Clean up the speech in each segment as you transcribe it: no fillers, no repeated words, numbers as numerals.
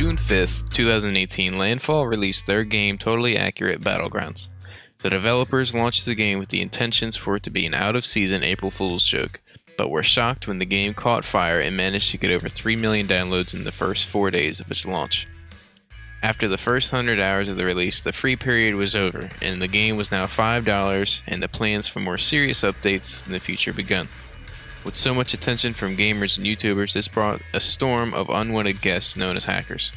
June 5th, 2018, Landfall released their game Totally Accurate BattleGrounds. The developers launched the game with the intentions for it to be an out-of-season April Fool's joke, but were shocked when the game caught fire and managed to get over 3 million downloads in the first 4 days of its launch. After the first 100 hours of the release, the free period was over, and the game was now $5, and the plans for more serious updates in the future begun. With so much attention from gamers and YouTubers, this brought a storm of unwanted guests known as hackers.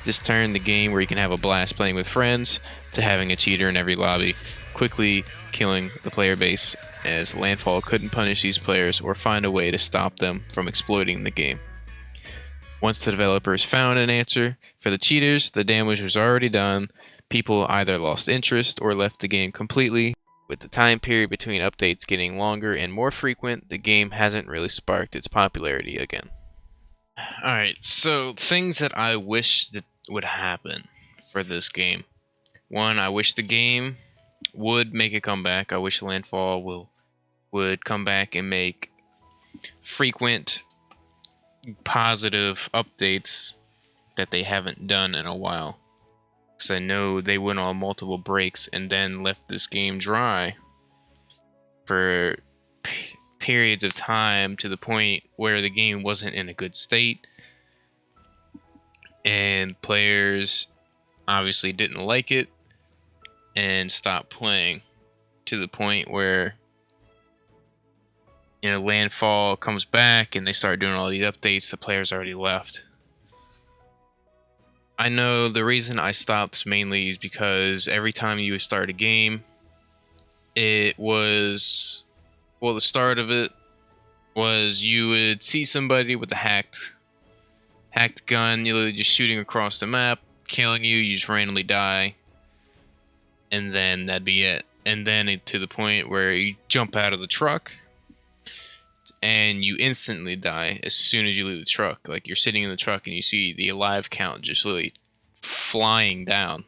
This turned the game where you can have a blast playing with friends to having a cheater in every lobby, quickly killing the player base, as Landfall couldn't punish these players or find a way to stop them from exploiting the game. Once the developers found an answer for the cheaters, the damage was already done. People either lost interest or left the game completely. With the time period between updates getting longer and more frequent, the game hasn't really sparked its popularity again. Alright, so things that I wish that would happen for this game. One, I wish the game would make a comeback. I wish Landfall would come back and make frequent positive updates that they haven't done in a while. Because I know they went on multiple breaks and then left this game dry for periods of time to the point where the game wasn't in a good state, and players obviously didn't like it and stopped playing, to the point where Landfall comes back and they start doing all these updates. The players already left. I know the reason I stopped mainly is because every time you would start a game, it was, well, the start of it was you would see somebody with a hacked gun, literally just shooting across the map, killing you, you just randomly die, and then that'd be it. And then to the point where you jump out of the truck and you instantly die as soon as you leave the truck. Like, you're sitting in the truck and you see the alive count just literally flying down.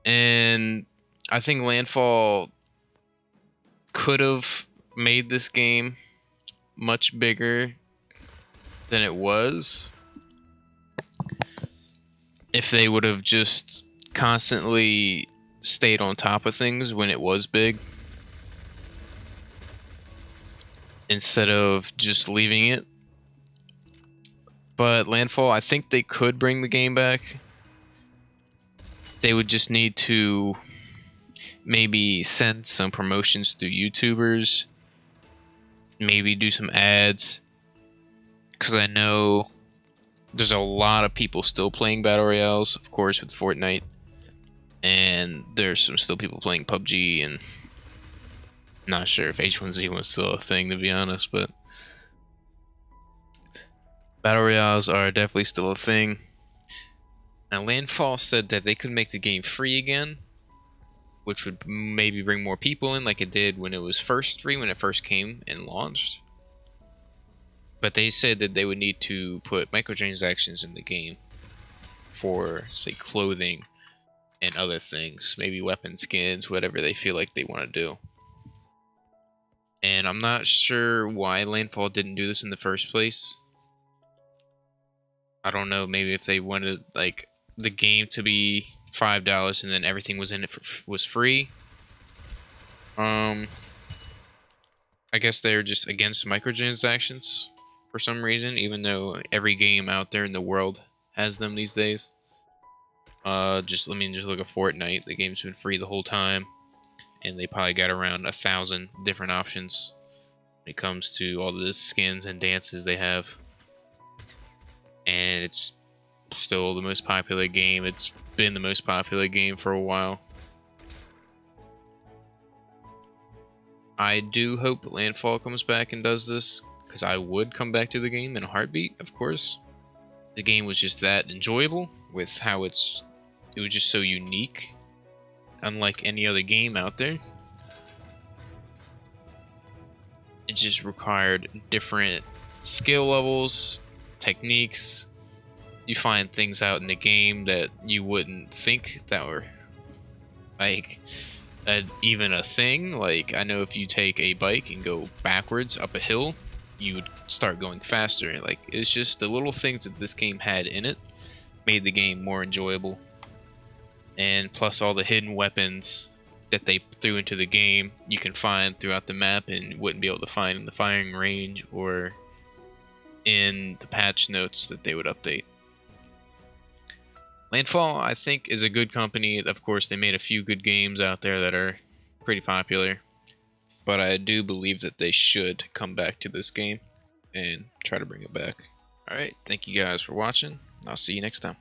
And I think Landfall could have made this game much bigger than it was if they would have just constantly stayed on top of things when it was big, instead of just leaving it. But Landfall, I think they could bring the game back. They would just need to maybe send some promotions through YouTubers, maybe do some ads, because I know there's a lot of people still playing Battle Royales, of course, with Fortnite, and there's still people playing PUBG, and not sure if H1Z1 is still a thing, to be honest, but Battle Royales are definitely still a thing. Now, Landfall said that they could make the game free again, which would maybe bring more people in, like it did when it was first free, when it first came and launched. But they said that they would need to put microtransactions in the game for, say, clothing and other things, maybe weapon skins, whatever they feel like they want to do. And I'm not sure why Landfall didn't do this in the first place. I don't know, maybe if they wanted like the game to be $5 and then everything was in it was free. I guess they're just against microtransactions for some reason, even though every game out there in the world has them these days. Just look at Fortnite. The game's been free the whole time, and they probably got around 1,000 different options when it comes to all the skins and dances they have. And it's still the most popular game. It's been the most popular game for a while. I do hope Landfall comes back and does this, because I would come back to the game in a heartbeat, of course. The game was just that enjoyable, with how it was just so unique, unlike any other game out there. It just required different skill levels, techniques. You find things out in the game that you wouldn't think that were like even a thing. Like, I know if you take a bike and go backwards up a hill, you would start going faster. Like, it's just the little things that this game had in it made the game more enjoyable. And plus all the hidden weapons that they threw into the game you can find throughout the map and wouldn't be able to find in the firing range or in the patch notes that they would update. Landfall, I think, is a good company. Of course, they made a few good games out there that are pretty popular, but I do believe that they should come back to this game and try to bring it back. Alright, thank you guys for watching. I'll see you next time.